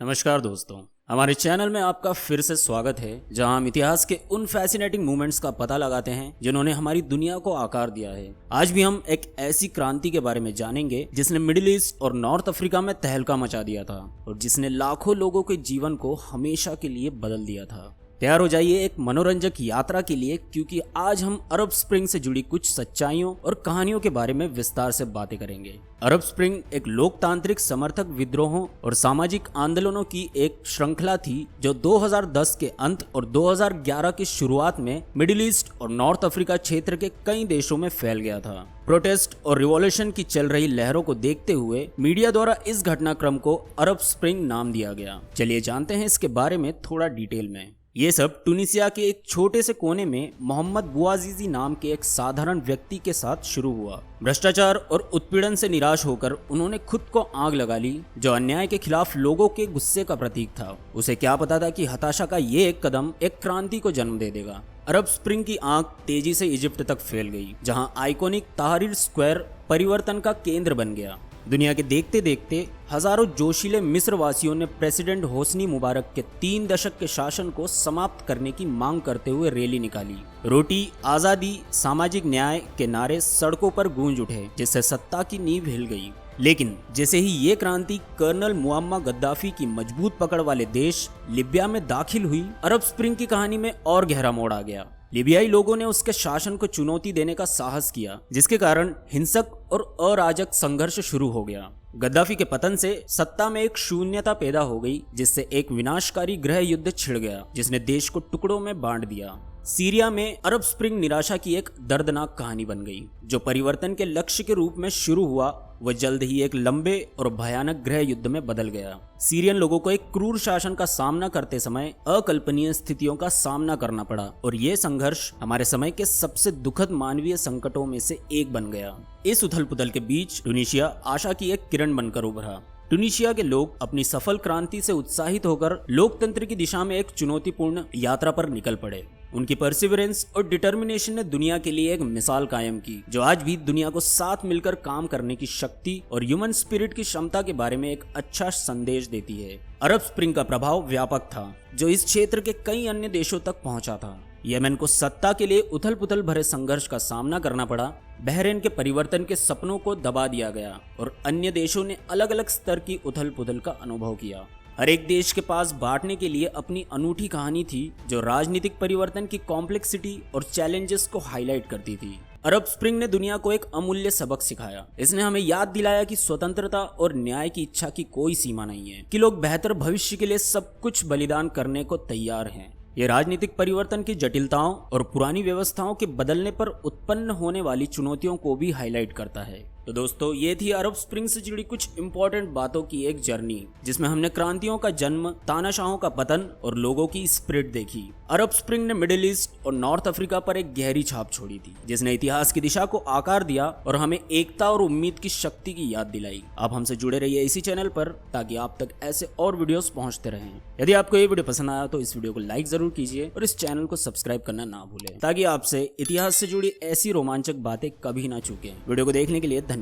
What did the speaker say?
नमस्कार दोस्तों, हमारे चैनल में आपका फिर से स्वागत है, जहां हम इतिहास के उन फैसिनेटिंग मोमेंट्स का पता लगाते हैं जिन्होंने हमारी दुनिया को आकार दिया है। आज भी हम एक ऐसी क्रांति के बारे में जानेंगे जिसने मिडिल ईस्ट और नॉर्थ अफ्रीका में तहलका मचा दिया था और जिसने लाखों लोगों के जीवन को हमेशा के लिए बदल दिया था। तैयार हो जाइए एक मनोरंजक यात्रा के लिए, क्योंकि आज हम अरब स्प्रिंग से जुड़ी कुछ सच्चाइयों और कहानियों के बारे में विस्तार से बातें करेंगे। अरब स्प्रिंग एक लोकतांत्रिक समर्थक विद्रोहों और सामाजिक आंदोलनों की एक श्रृंखला थी जो 2010 के अंत और 2011 की शुरुआत में मिडिल ईस्ट और नॉर्थ अफ्रीका क्षेत्र के कई देशों में फैल गया था। प्रोटेस्ट और रिवॉल्यूशन की चल रही लहरों को देखते हुए मीडिया द्वारा इस घटनाक्रम को अरब स्प्रिंग नाम दिया गया। चलिए जानते हैं इसके बारे में थोड़ा डिटेल में। ये सब टूनिसिया के एक छोटे से कोने में मोहम्मद बुआजीजी नाम के एक साधारण व्यक्ति के साथ शुरू हुआ। भ्रष्टाचार और उत्पीड़न से निराश होकर उन्होंने खुद को आग लगा ली, जो अन्याय के खिलाफ लोगों के गुस्से का प्रतीक था। उसे क्या पता था कि हताशा का ये एक कदम एक क्रांति को जन्म दे देगा। अरब स्प्रिंग की आग तेजी से इजिप्ट तक फैल गई, जहां आइकॉनिक तहरीर स्क्वायर परिवर्तन का केंद्र बन गया। दुनिया के देखते देखते हजारों जोशीले मिस्र वासियों ने प्रेसिडेंट होस्नी मुबारक के 3 दशक के शासन को समाप्त करने की मांग करते हुए रैली निकाली। रोटी, आजादी, सामाजिक न्याय के नारे सड़कों पर गूंज उठे, जिससे सत्ता की नींव हिल गई। लेकिन जैसे ही ये क्रांति कर्नल मुअम्मा गद्दाफी की मजबूत पकड़ वाले देश लीबिया में दाखिल हुई, अरब स्प्रिंग की कहानी में और गहरा मोड़ आ गया। लीबियाई लोगों ने उसके शासन को चुनौती देने का साहस किया, जिसके कारण हिंसक और अराजक संघर्ष शुरू हो गया। गद्दाफी के पतन से सत्ता में एक शून्यता पैदा हो गई, जिससे एक विनाशकारी गृह युद्ध छिड़ गया, जिसने देश को टुकड़ों में बांट दिया। सीरिया में अरब स्प्रिंग निराशा की एक दर्दनाक कहानी बन गई। जो परिवर्तन के लक्ष्य के रूप में शुरू हुआ, वह जल्द ही एक लंबे और भयानक गृह युद्ध में बदल गया। सीरियन लोगों को एक क्रूर शासन का सामना करते समय अकल्पनीय स्थितियों का सामना करना पड़ा, और ये संघर्ष हमारे समय के सबसे दुखद मानवीय संकटों में से एक बन गया। इस उथल पुथल के बीच टूनिसिया आशा की एक किरण बनकर उभरा। टूनिसिया के लोग अपनी सफल क्रांति से उत्साहित होकर लोकतंत्र की दिशा में एक चुनौतीपूर्ण यात्रा पर निकल पड़े। उनकी परसिवरेंस और डिटर्मिनेशन ने दुनिया के लिए एक मिसाल कायम की, जो आज भी दुनिया को साथ मिलकर काम करने की शक्ति और ह्यूमन स्पिरिट की क्षमता के बारे में एक अच्छा संदेश देती है। अरब स्प्रिंग का प्रभाव व्यापक था, जो इस क्षेत्र के कई अन्य देशों तक पहुंचा था। यमन को सत्ता के लिए उथल पुथल भरे संघर्ष का सामना करना पड़ा। बहरीन के परिवर्तन के सपनों को दबा दिया गया और अन्य देशों ने अलग अलग स्तर की उथल पुथल का अनुभव किया। हर एक देश के पास बांटने के लिए अपनी अनूठी कहानी थी, जो राजनीतिक परिवर्तन की कॉम्प्लेक्सिटी और चैलेंजेस को हाईलाइट करती थी। अरब स्प्रिंग ने दुनिया को एक अमूल्य सबक सिखाया। इसने हमें याद दिलाया कि स्वतंत्रता और न्याय की इच्छा की कोई सीमा नहीं है, कि लोग बेहतर भविष्य के लिए सब कुछ बलिदान करने को तैयार हैं। ये राजनीतिक परिवर्तन की जटिलताओं और पुरानी व्यवस्थाओं के बदलने पर उत्पन्न होने वाली चुनौतियों को भी हाईलाइट करता है। तो दोस्तों, ये थी अरब स्प्रिंग से जुड़ी कुछ इंपॉर्टेंट बातों की एक जर्नी, जिसमें हमने क्रांतियों का जन्म, तानाशाहों का पतन और लोगों की स्पिरिट देखी। अरब स्प्रिंग ने मिडिल ईस्ट और नॉर्थ अफ्रीका पर एक गहरी छाप छोड़ी थी, जिसने इतिहास की दिशा को आकार दिया और हमें एकता और उम्मीद की शक्ति की याद दिलाई। आप हमसे जुड़े रहिए इसी चैनल पर, ताकि आप तक ऐसे और वीडियोस पहुंचते रहें। यदि आपको ये वीडियो पसंद आया तो इस वीडियो को लाइक जरूर कीजिए और इस चैनल को सब्सक्राइब करना ना भूलें, ताकि आपसे इतिहास से जुड़ी ऐसी रोमांचक बातें कभी ना चूकें। वीडियो को देखने के लिए धन्यवाद।